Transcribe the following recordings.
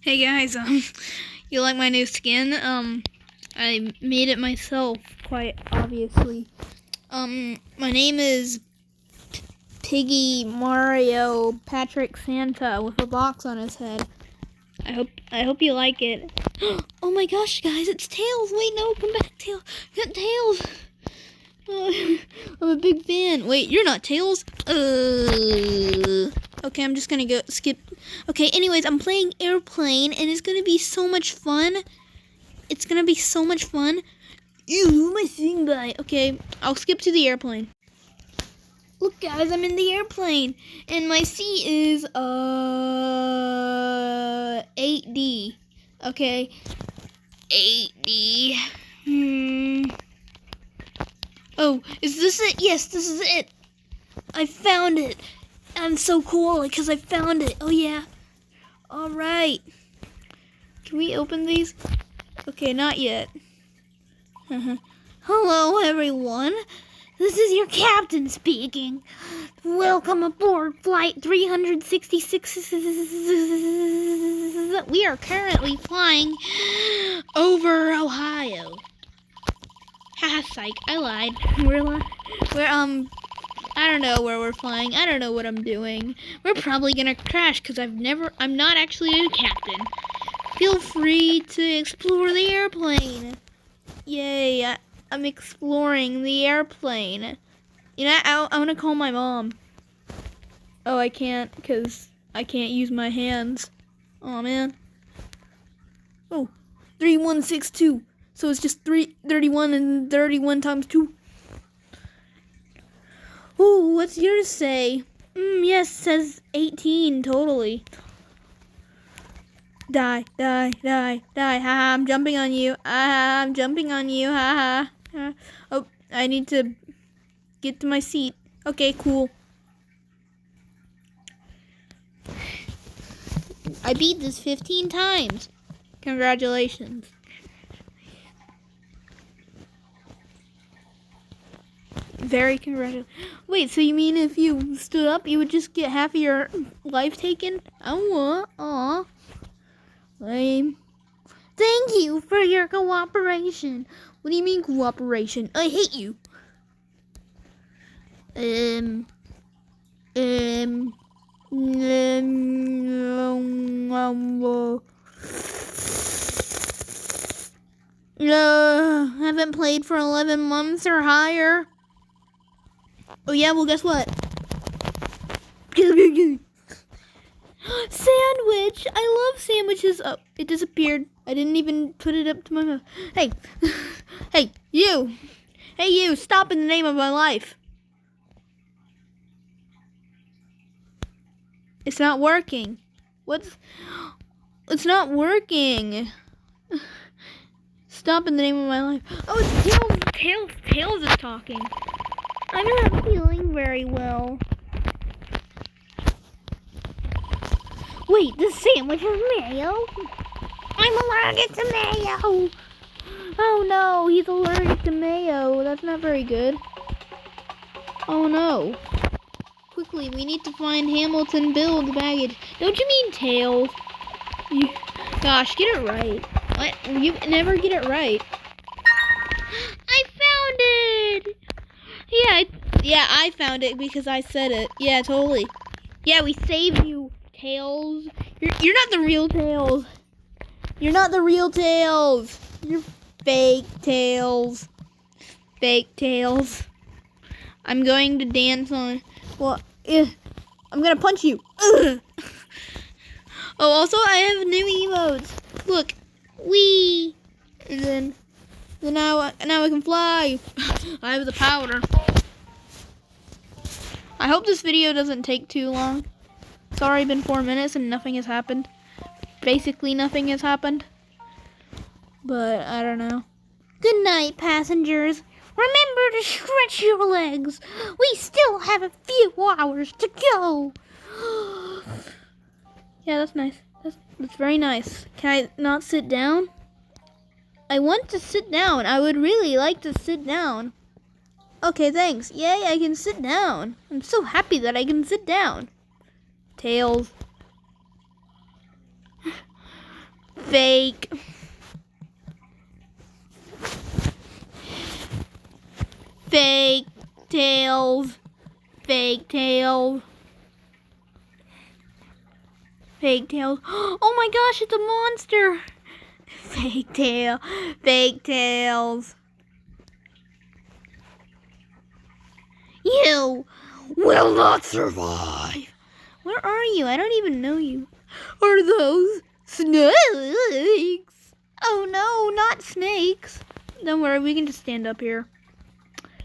Hey guys, you like my new skin? I made it myself, quite obviously. My name is Piggy Mario Patrick Santa with a box on his head. I hope you like it. Oh my gosh, guys, it's Tails! Wait, no, come back, Tails! Get Tails! I'm a big fan. Wait, you're not Tails? Okay, I'm just gonna go skip. Okay, anyways, I'm playing Airplane, and it's gonna be so much fun. It's gonna be so much fun. Ew, my thing guy. Okay, I'll skip to the airplane. Look, guys, I'm in the airplane, and my seat is 8D. Okay, 8D. Oh, is this it? Yes, this is it. I found it. I'm so cool because I found it. Oh yeah. All right. Can we open these? Okay, not yet. Hello, everyone. This is your captain speaking. Welcome aboard Flight 366. We are currently flying over Ohio. Haha, psych. I lied. We're I don't know where we're flying. I don't know what I'm doing. We're probably gonna crash because I'm not actually a captain. Feel free to explore the airplane. Yay, I'm exploring the airplane. You know, I want to call my mom. Oh, I can't because I can't use my hands. Oh, man. Oh, 3162. So it's just 31 and 31 times 2. Ooh, what's yours say? Yes, says 18, totally. Die, die, die, die, haha, I'm jumping on you, I'm jumping on you, haha. Oh, I need to get to my seat. Okay, cool. I beat this 15 times. Congratulations. Very congratulations. Wait, so you mean if you stood up, you would just get half of your life taken? Oh, aw. Lame. Thank you for your cooperation. What do you mean cooperation? I hate you. Haven't played for 11 months or higher. Oh yeah, well guess what? Sandwich! I love sandwiches. Oh, it disappeared. I didn't even put it up to my mouth. Hey, hey, you! Hey, you! Stop in the name of my life. It's not working. It's not working. Stop in the name of my life. Oh, it's Tails is talking. I'm not feeling very well. Wait, this sandwich is mayo? I'm allergic to mayo. Oh no, he's allergic to mayo. That's not very good. Oh no. Quickly, we need to find Hamilton Bill's baggage. Don't you mean Tails? Gosh, get it right. What? You never get it right. I found it! Yeah, I found it because I said it. Yeah, totally. Yeah, we saved you, Tails. You're not the real Tails. You're not the real Tails. You're fake Tails. Fake Tails. I'm going to dance on. Well, I'm gonna punch you. Ugh. Oh, also I have new emotes. Look, wee, and then now I can fly. I have the power. I hope this video doesn't take too long. It's already been 4 minutes and nothing has happened. Basically nothing has happened. But I don't know. Good night, passengers. Remember to stretch your legs. We still have a few hours to go. Yeah, that's nice. That's very nice. Can I not sit down? I want to sit down. I would really like to sit down. Okay, thanks. Yay, I can sit down. I'm so happy that I can sit down. Tails. Fake. Fake tails. Fake tails. Fake tails. Oh my gosh, it's a monster. Fake tail. Fake tails. You will not survive. Where are you? I don't even know you. Are those snakes? Oh no, not snakes. Don't worry, we can just stand up here.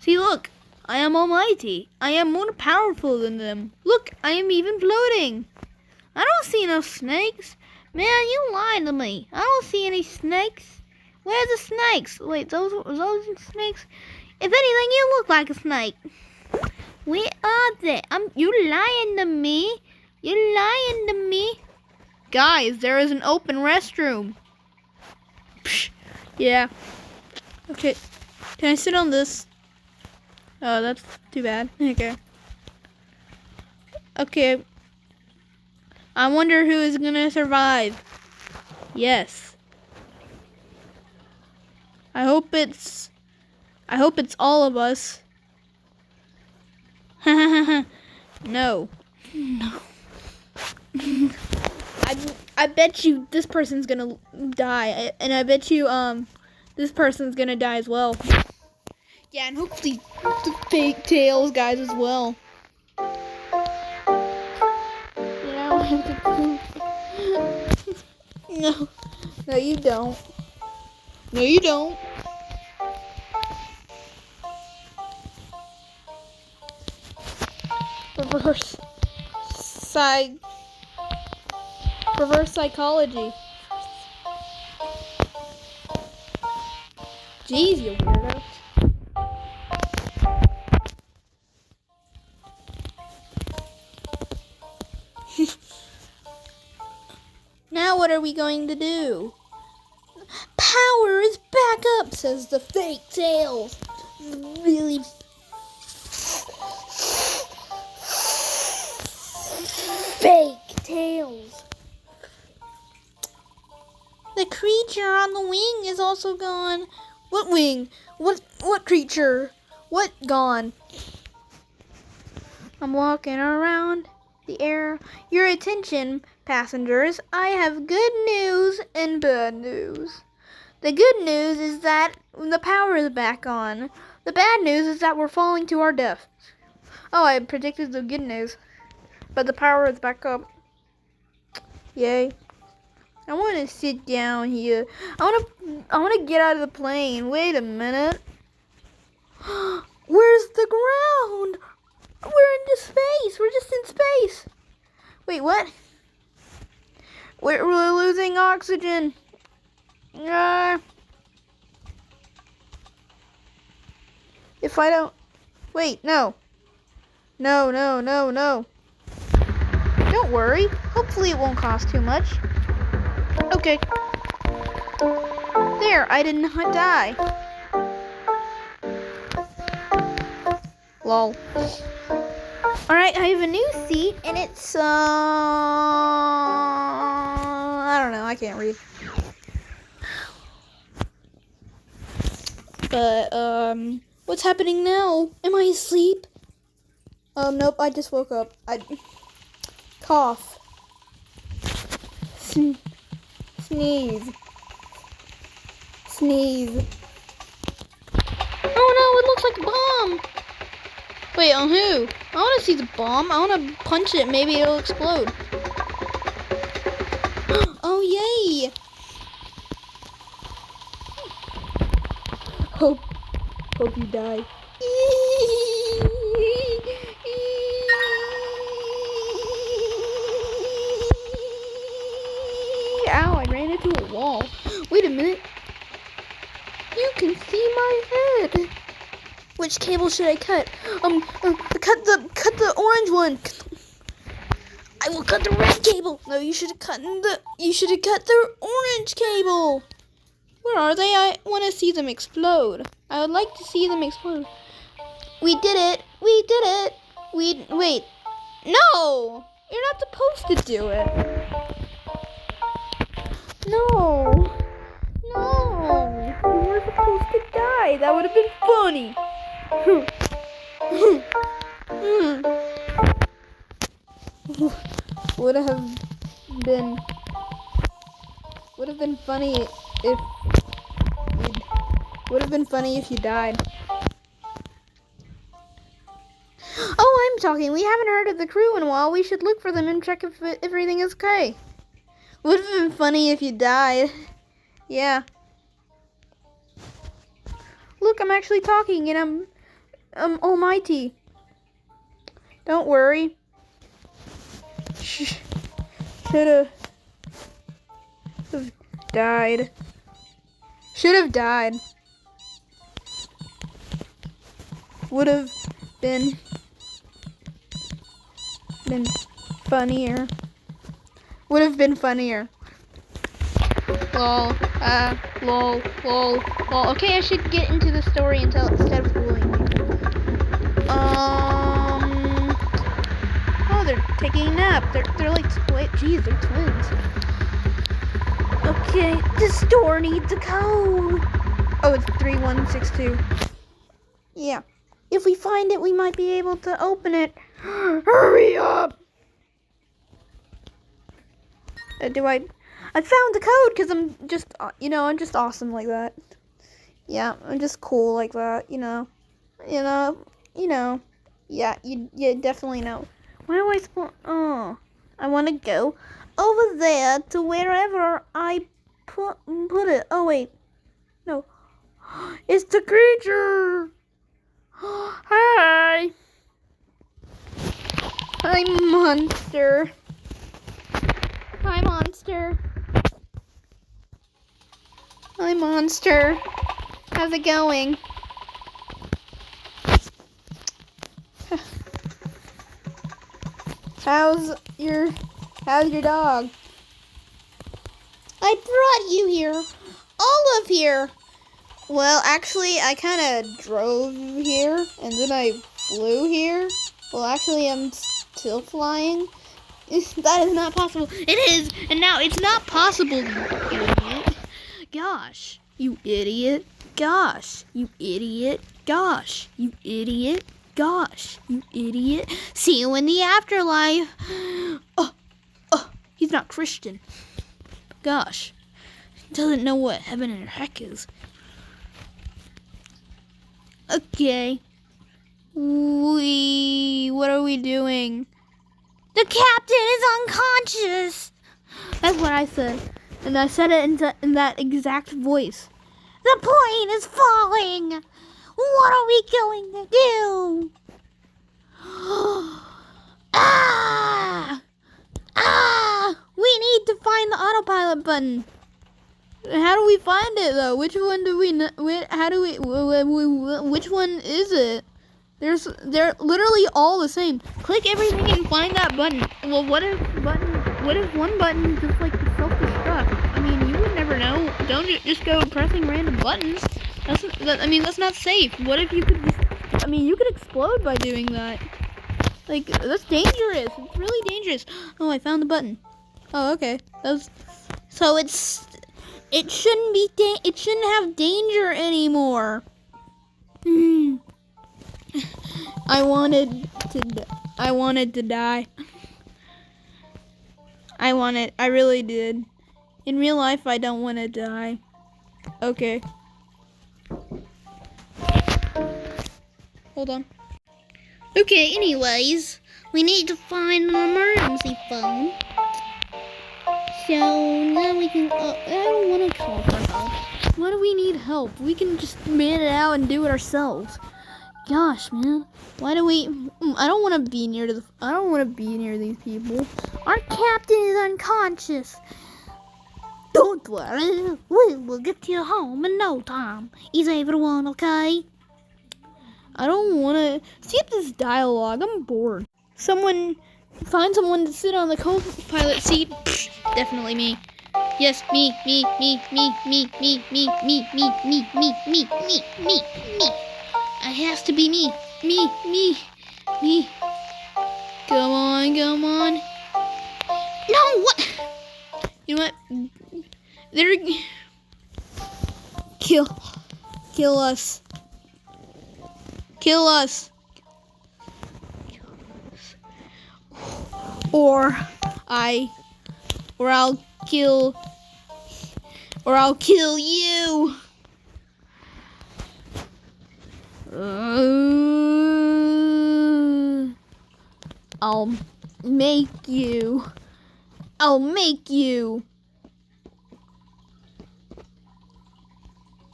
See, look. I am almighty. I am more powerful than them. Look, I am even floating. I don't see no snakes. Man, you lied to me. I don't see any snakes. Where's the snakes? Wait, those snakes? If anything, you look like a snake. Where are they? You're lying to me. You're lying to me. Guys, there is an open restroom. Psh, yeah. Okay. Can I sit on this? Oh, that's too bad. Okay. Okay. I wonder who is gonna survive. Yes. I hope it's all of us. No. No. I bet you this person's gonna die, and I bet you this person's gonna die as well. Yeah, and hopefully the fake tails guys as well. Yeah, I have to poop. No. No, you don't. No, you don't. Reverse psychology. Jeez, you weirdo. Now what are we going to do? Power is back up, says the fake tails. Really fake tails. The creature on the wing is also gone. What wing? What creature? What gone? I'm walking around the air. Your attention, passengers. I have good news and bad news. The good news is that the power is back on. The bad news is that we're falling to our death. Oh, I predicted the good news. But the power is back up. Yay. I want to sit down here. I want to get out of the plane. Wait a minute. Where's the ground? We're into space. We're just in space. Wait, what? We're losing oxygen. If I don't... Wait, no. No. Don't worry. Hopefully it won't cost too much. Okay. There, I did not die. Lol. Alright, I have a new seat, and it's, I don't know, I can't read. But, what's happening now? Am I asleep? Nope, I just woke up. I cough. Sneeze. Oh no, it looks like a bomb. Wait, on who? I want to see the bomb. I want to punch it. Maybe it'll explode. Oh, yay. Hope you die. Ow, I ran into a wall. Wait a minute. You can see my head. Which cable should I cut? Cut the orange one. I will cut the red cable. No, you should have cut the orange cable. Where are they? I want to see them explode. I would like to see them explode. We did it. Wait. No! You're not supposed to do it. No. That would have been funny. Would have been funny if you died. Oh, I'm talking. We haven't heard of the crew in a while. We should look for them and check if everything is okay. Would have been funny if you died. Yeah. Look, I'm actually talking and I'm almighty. Don't worry. Should have died. Should have died. Would have been funnier. Would have been funnier. Lol. Lol. Okay, I should get into the story instead of fooling you. Oh, they're taking a nap. They're like, wait, geez, they're twins. Okay, the store needs a code. Oh, it's 3162. Yeah. If we find it, we might be able to open it. Hurry up! I found the code because I'm just, I'm just awesome like that. Yeah, I'm just cool like that, Yeah, you definitely know. Where do I spawn? Oh, I want to go over there to wherever I put it. Oh, wait. No. It's the creature! Hi! Hi, monster. Hi, monster. Hi, monster. How's it going? How's your dog? I brought you here. All of here. Well, actually, I kind of drove here, and then I flew here. Well, actually, I'm still flying. That is not possible. It is, and now it's not possible, you idiot. Gosh, you idiot. Gosh, you idiot. Gosh, you idiot. Gosh, you idiot. See you in the afterlife. He's not Christian. Gosh, he doesn't know what heaven and heck is. Okay. What are we doing? The captain is unconscious. That's what I said. And I said it in that exact voice. The plane is falling. What are we going to do? We need to find the autopilot button. How do we find it though? Which one do we? Which one is it? They're literally all the same. Click everything and find that button. Well, what if one button just like self-destruct? I mean, you would never know. Don't just go pressing random buttons. That's not safe. What if you could you could explode by doing that. Like, that's dangerous. It's really dangerous. Oh, I found the button. Oh, okay. So it shouldn't have danger anymore. I wanted to die. I really did. In real life, I don't want to die. Okay. Hold on. Okay, anyways, we need to find an emergency phone. So now we can, I don't want to call for help. Why do we need help? We can just man it out and do it ourselves. Gosh, man. Why do we, I don't want to be near these people. Our captain is unconscious. Don't worry, we will get you home in no time. Is everyone okay? I don't want to skip this dialogue. I'm bored. Find someone to sit on the co-pilot seat. Psh, definitely me. Yes, me. It has to be me. Me. Come on. No, what? You know what? Kill us. Kill us. Or I'll kill you. I'll make you.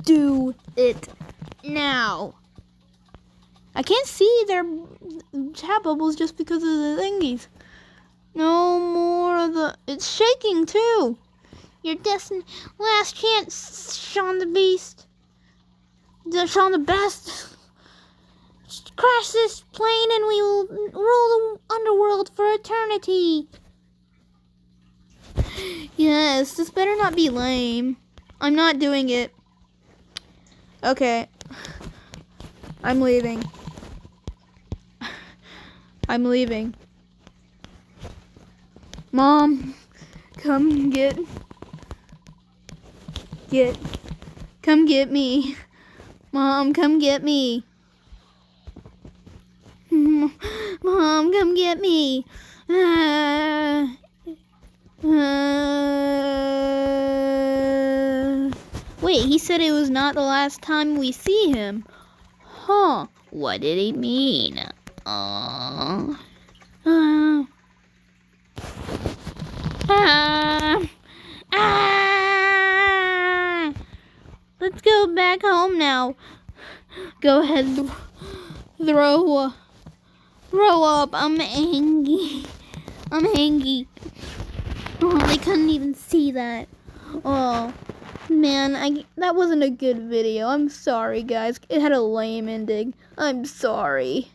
Do it now. I can't see their chat bubbles just because of the thingies. No more of the... It's shaking too. Your last chance, Sean the Beast. Sean the Best. Crash this plane and we will rule the underworld for eternity. Yes, this better not be lame. I'm not doing it. Okay. I'm leaving. Mom, come get me. Mom, come get me. Mom, come get me. Wait, he said it was not the last time we see him. Huh, what did he mean? Let's go back home now. Go ahead, throw up. I'm angry. Oh, they couldn't even see that. Oh, man, that wasn't a good video. I'm sorry, guys. It had a lame ending. I'm sorry.